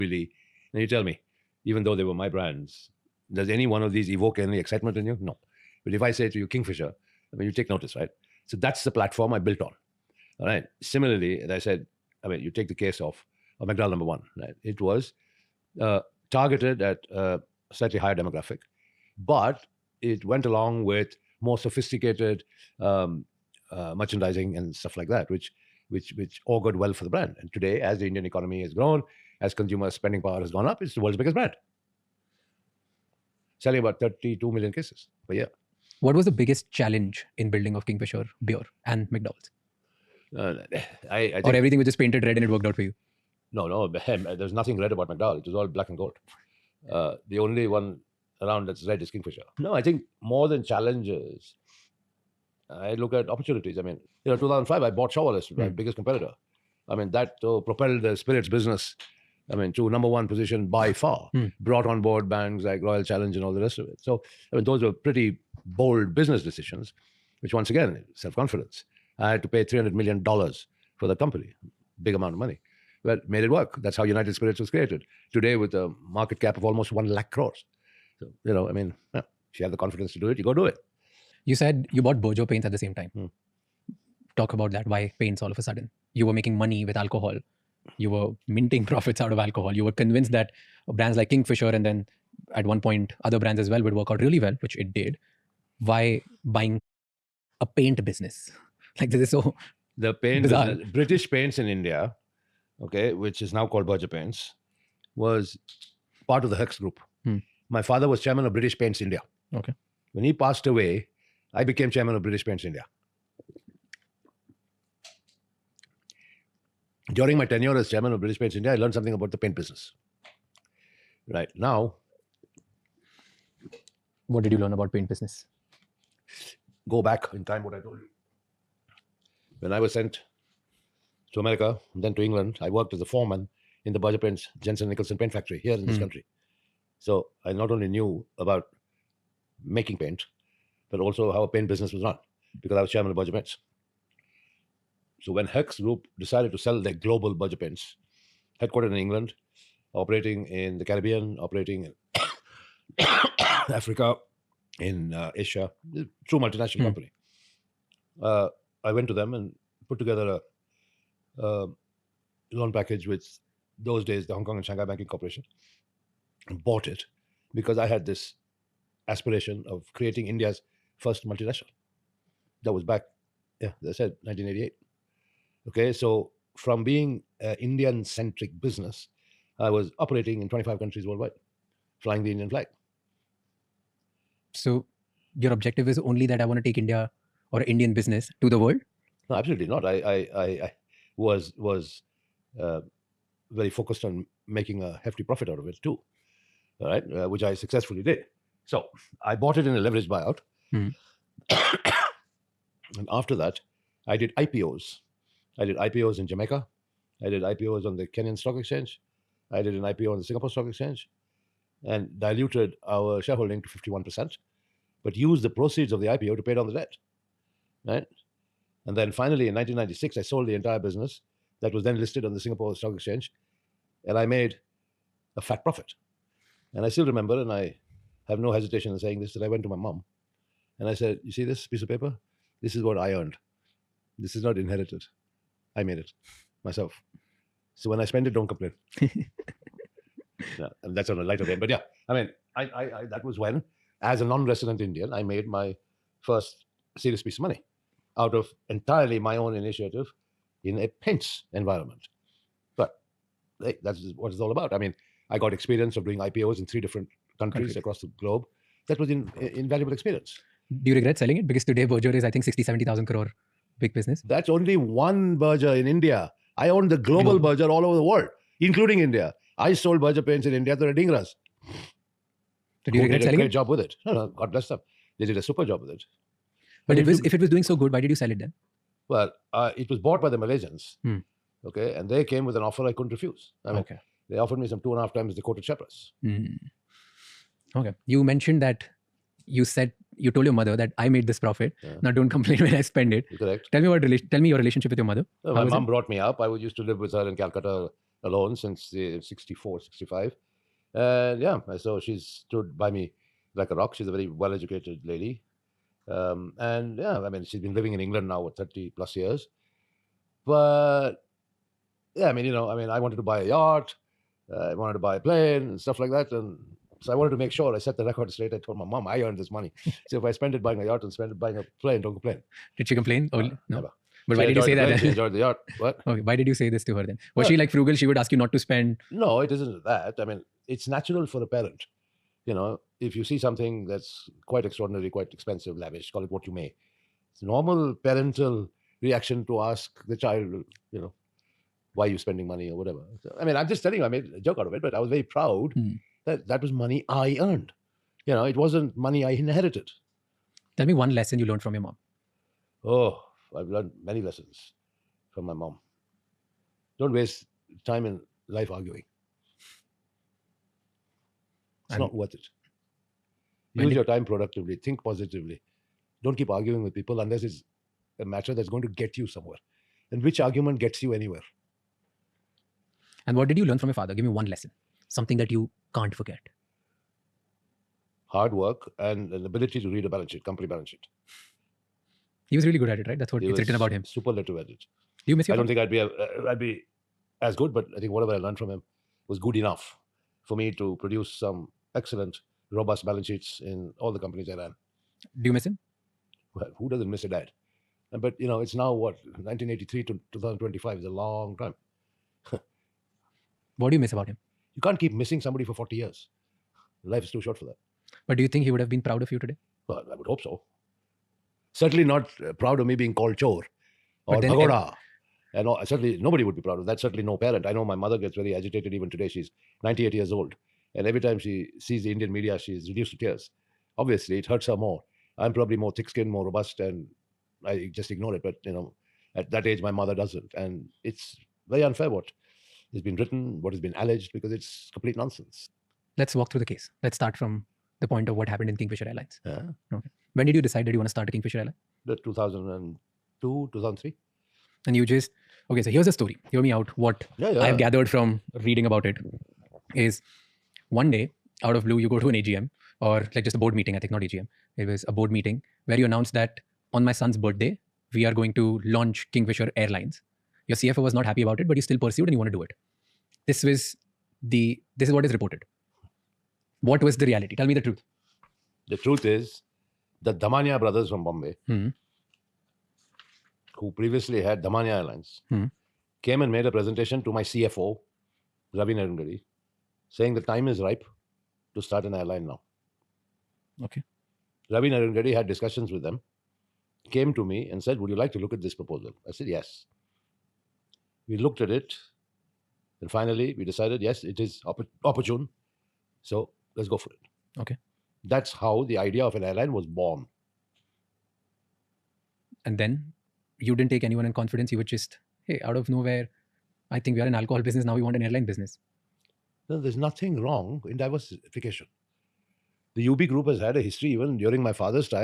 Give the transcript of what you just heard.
really. And you tell me, even though they were my brands, does any one of these evoke any excitement in you? No. But if I say to you Kingfisher, I mean, you take notice, right? So that's the platform I built on. All right. Similarly, as I said, I mean, you take the case of McDowell number one, right? It was targeted at a slightly higher demographic, but it went along with more sophisticated merchandising and stuff like that, which augured well for the brand. And today, as the Indian economy has grown, as consumer spending power has gone up, it's the world's biggest brand, selling about 32 million cases per year. What was the biggest challenge in building of Kingfisher beer and McDowell's? I think, or everything was just painted red and it worked out for you? No, there's nothing red about McDowell. It was all black and gold. The only one around that's red is Kingfisher. No, I think more than challenges, I look at opportunities. I mean, 2005, I bought Showerless, my biggest competitor. I mean, that propelled the spirits business, I mean, to number one position by far. Brought on board banks like Royal Challenge and all the rest of it. So, I mean, those were pretty bold business decisions, which once again, self-confidence. I had to pay $300 million for the company, big amount of money. But made it work. That's how United Spirits was created. Today, with a market cap of almost 1 lakh crores. So, I mean, if you have the confidence to do it, you go do it. You said you bought Bojo paints at the same time. Talk about that. Why paints all of a sudden? You were making money with alcohol. You were minting profits out of alcohol. You were convinced that brands like Kingfisher and then at one point other brands as well would work out really well, which it did. Why buying a paint business? Like, this is so the paint bizarre. British Paints in India, okay, which is now called Berger Paints, was part of the Hex Group. My father was chairman of British Paints India. Okay. When he passed away, I became chairman of British Paints India. During my tenure as chairman of British Paints India, I learned something about the paint business. Right now. What did you learn about paint business? Go back in time, what I told you. When I was sent to America, then to England, I worked as a foreman in the Berger Paints Jensen Nicholson paint factory here in this country. So I not only knew about making paint, but also how a paint business was run, because I was chairman of Berger Paints. So when Hex Group decided to sell their global Berger Paints, headquartered in England, operating in the Caribbean, operating in Africa, in Asia, true multinational company, I went to them and put together a loan package with those days the Hong Kong and Shanghai Banking Corporation, and bought it because I had this aspiration of creating India's first multinational. That was back, as I said, 1988. Okay, so from being an Indian-centric business, I was operating in 25 countries worldwide, flying the Indian flag. So your objective is only that I want to take India or Indian business to the world? No, absolutely not. I was very focused on making a hefty profit out of it too, all right, which I successfully did. So I bought it in a leveraged buyout. And after that, I did IPOs. I did IPOs in Jamaica. I did IPOs on the Kenyan Stock Exchange. I did an IPO on the Singapore Stock Exchange, and diluted our shareholding to 51%, but used the proceeds of the IPO to pay down the debt, right? And then finally in 1996, I sold the entire business that was then listed on the Singapore Stock Exchange, and I made a fat profit. And I still remember, and I have no hesitation in saying this, that I went to my mom and I said, you see this piece of paper? This is what I earned. This is not inherited. I made it myself. So when I spend it, don't complain. Yeah, and that's on a lighter vein. But yeah, I mean, I that was when, as a non-resident Indian, I made my first serious piece of money out of entirely my own initiative in a paints environment. But hey, that's what it's all about. I mean, I got experience of doing IPOs in 3 different countries across the globe. That was invaluable experience. Do you regret selling it? Because today Berger is, I think, 60,000-70,000 crore big business. That's only one Berger in India. I own the global Berger all over the world, including India. I sold Berger paints in India to the Dingras. So do you regret selling it? Great job with it. No, God bless them. They did a super job with it. But if it was doing so good, why did you sell it then? Well, it was bought by the Malaysians. Okay, and they came with an offer I couldn't refuse. I mean, they offered me some 2.5 times the quoted share price. Okay. You mentioned that you told your mother that I made this profit. Now don't complain when I spend it. Correct. Tell me your relationship with your mother. My mom brought me up. I used to live with her in Calcutta alone since 64, 65. And yeah, so she's stood by me like a rock. She's a very well-educated lady. And yeah, I mean, she's been living in England now for 30 plus years. But yeah, I mean, I wanted to buy a yacht. I wanted to buy a plane and stuff like that. And so I wanted to make sure I set the record straight. I told my mom, I earned this money. So if I spend it buying a yacht and spend it buying a plane, don't complain. Did she complain? No. Never. But She why did you enjoyed say the that plane, she then? enjoyed the yacht. What? Okay, why did you say this to her then? Was Well- she like frugal? She would ask you not to spend. No, it isn't that. I mean, it's natural for a parent. If you see something that's quite extraordinary, quite expensive, lavish, call it what you may, it's normal parental reaction to ask the child, why are you spending money or whatever. So, I mean, I'm just telling you, I made a joke out of it, but I was very proud that that was money I earned. It wasn't money I inherited. Tell me one lesson you learned from your mom. Oh, I've learned many lessons from my mom. Don't waste time in life arguing. It's not worth it. Use your time productively. Think positively. Don't keep arguing with people unless it's a matter that's going to get you somewhere. And which argument gets you anywhere? And what did you learn from your father? Give me one lesson. Something that you can't forget. Hard work and an ability to read a balance sheet, company balance sheet. He was really good at it, right? That's what He it's written was about him. superlative at it. Do you miss your I don't father? think I'd be as good, but I think whatever I learned from him was good enough for me to produce some excellent, robust balance sheets in all the companies I ran. Do you miss him? Well, who doesn't miss a dad? But it's now what, 1983 to 2025 is a long time. What do you miss about him? You can't keep missing somebody for 40 years. Life is too short for that. But do you think he would have been proud of you today? Well, I would hope so. Certainly not proud of me being called chore or But then pagoda. And certainly nobody would be proud of that. Certainly no parent. I know my mother gets very agitated even today. She's 98 years old. And every time she sees the Indian media, she's reduced to tears. Obviously, it hurts her more. I'm probably more thick-skinned, more robust, and I just ignore it. But, at that age, my mother doesn't. And it's very unfair what has been written, what has been alleged, because it's complete nonsense. Let's walk through the case. Let's start from the point of what happened in Kingfisher Airlines. Yeah. Okay. When did you decide that you want to start a Kingfisher Airline? The 2002, 2003. And you just, okay, so here's the story. Hear me out. What I've gathered from reading about it is one day, out of blue, you go to an AGM or like just a board meeting, I think not AGM. It was a board meeting where you announced that on my son's birthday, we are going to launch Kingfisher Airlines. Your CFO was not happy about it, but you still pursued and you want to do it. This is what is reported. What was the reality? Tell me the truth. The truth is, the Damania brothers from Bombay, who previously had Damania Airlines, came and made a presentation to my CFO, Ravi Narungadi, saying the time is ripe to start an airline now. Okay. Ravi Narungadi had discussions with them, came to me and said, would you like to look at this proposal? I said, yes. We looked at it, and finally we decided, yes, it is opportune. So let's go for it. Okay. That's how the idea of an airline was born. And then you didn't take anyone in confidence. You would just, hey, out of nowhere, I think we are in alcohol business. Now we want an airline business. No, there's nothing wrong in diversification. The UB group has had a history even during my father's time.